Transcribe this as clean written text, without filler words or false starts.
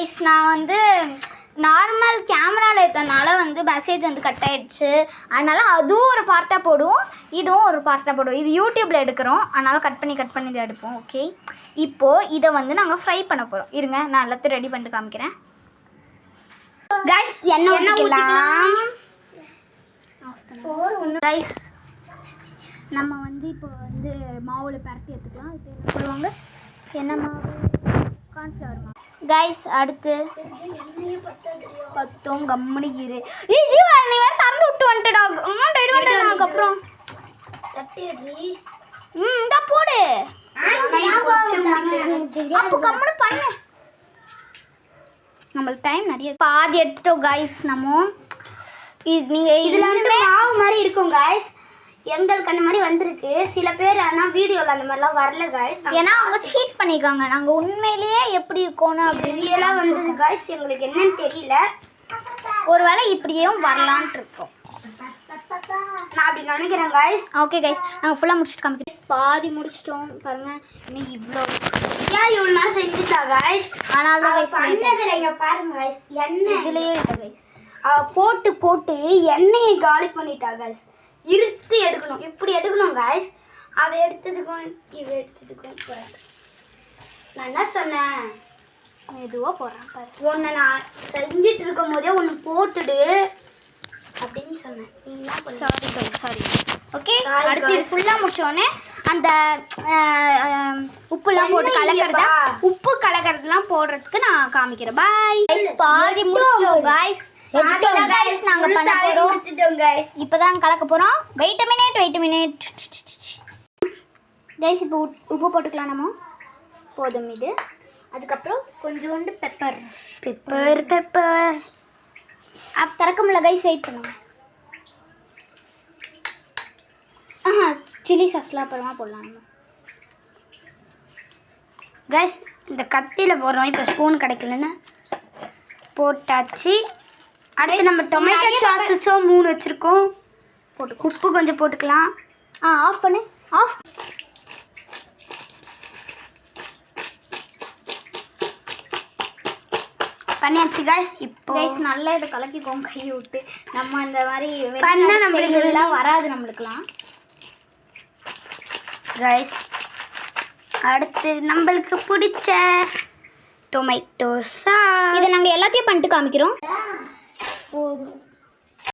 Guys நான் வந்து normal கேமராவில் எடுத்தனால வந்து மெசேஜ் வந்து கட் ஆகிடுச்சு. அதனால் அதுவும் ஒரு பார்ட்டாக போடுவோம், இதுவும் ஒரு பார்ட்டாக போடுவோம். இது யூடியூப்பில் எடுக்கிறோம், அதனால் கட் பண்ணி தான் எடுப்போம். ஓகே, இப்போது இதை வந்து நாங்கள் ஃப்ரை பண்ண போகிறோம். இருங்க, நான் எல்லாத்தையும் ரெடி பண்ணிட்டு காமிக்கிறேன். கைஸ் எண்ணெய் ஊற்றிக்கலாம். கைஸ் நம்ம வந்து இப்போ வந்து மாவில் பரட்டி எடுத்துக்கலாம். இப்போ என்ன போடுவாங்க, எண்ணெய் மாவு, கார்ன்ஃப்ளவர் மாவு. கைஸ் அடுத்து பத்தும் கம்முனிக்கிரு. ஜீவா நீ வேறு திறந்து விட்டு வந்துட்டா. ரெடி வந்துட்டேன். அதுக்கப்புறம் இந்தா போடு. அப்போ கம்முனு பண்ணு. நம்மளுக்கு டைம் நிறைய பாதி எடுத்துட்டோம் கைஸ். நம்ம நீங்கள் இதில் வந்து மாவு மாதிரி இருக்கும் கைஸ். எங்களுக்கு அந்த மாதிரி வந்திருக்கு. சில பேர் ஆனால் வீடியோவில் அந்த மாதிரிலாம் வரல கைஸ். ஏன்னா அவங்க சீட் பண்ணியிருக்காங்க. நாங்கள் உண்மையிலேயே எப்படி இருக்கணும் அப்படின்னு எல்லாம் வந்தது கைஸ். எங்களுக்கு என்னன்னு தெரியல. ஒருவேளை இப்படியும் வரலான்ட்டு இருக்கோம். நான் அப்படி நினைக்கிறேன் கைஸ். ஓகே கைஸ், நாங்கள் ஃபுல்லாக முடிச்சுட்டு காமிக்கிறேன். பாதி முடிச்சிட்டோம் பாருங்கள். இன்னும் இவ்வளோ ஏன் இவ்வளோ நேரம் செஞ்சுட்டா கைஸ். ஆனால் தான் கைஸ் பாருங்க கைஸ், எண்ணெய் இதுலேயே இல்லை கைஸ். போட்டு போட்டு எண்ணெயை காலி பண்ணிட்டா கைஸ். இருத்து எடுக்கணும், இப்படி எடுக்கணும் கைஸ். அவள் எடுத்ததுக்கும் இவ எடுத்ததுக்கும் போகிறாங்க. நான் என்ன சொன்னேன், மெதுவாக போகிறான் பாரு. ஒன்று நான் செஞ்சுட்டு இருக்கும் போதே ஒன்று போட்டுடு அப்படின்னு சொன்னேன். Sorry guys, sorry. ஓகே, அடுத்து இது ஃபுல்லாக முடிச்சோடனே அந்த உப்புலாம் போட்டு கலக்கிறதா, உப்பு கலக்கிறதுலாம் போடுறதுக்கு நான் காமிக்கிறேன். பாய். பாதி முடிச்சிட்டோம் கைஸ். நாங்கள் பண்ண போகிறோம். இப்போதான் கலக்க போகிறோம். Wait minute guys. இப்போ உப்பு போட்டுக்கலாம் நம்ம. போதும் இது. அதுக்கப்புறம் கொஞ்சோண்டு பெப்பர் திறக்க முடியல கைஸ், வெயிட் பண்ணுங்க. சில்லி சாஸ்லாம் அப்புறமா போடலாம் நம்ம கைஸ். இந்த கத்தியில் போடுறோம். இப்போ ஸ்பூன் கிடைக்கலன்னு போட்டாச்சு. அடுத்து நம்ம டொமேட்டோ சாஸஸும் 3 வச்சுருக்கோம். உப்பு கொஞ்சம் போட்டுக்கலாம். ஆஃப் பண்ணு. ஆஃப் பண்ணியாச்சு கைஸ். இப்போ கைஸ் நல்லா இதை கலக்கிக்கோங்க கையை விட்டு. நம்ம இந்த மாதிரி பண்ணால் நம்மளுக்கு எல்லாம் வராது நம்மளுக்குலாம் கைஸ். அடுத்து நம்மளுக்கு பிடிச்ச டொமேட்டோ சாஸ். இதை நாங்கள் எல்லாத்தையும் பண்ணிட்டு காமிக்கிறோம். போதும்.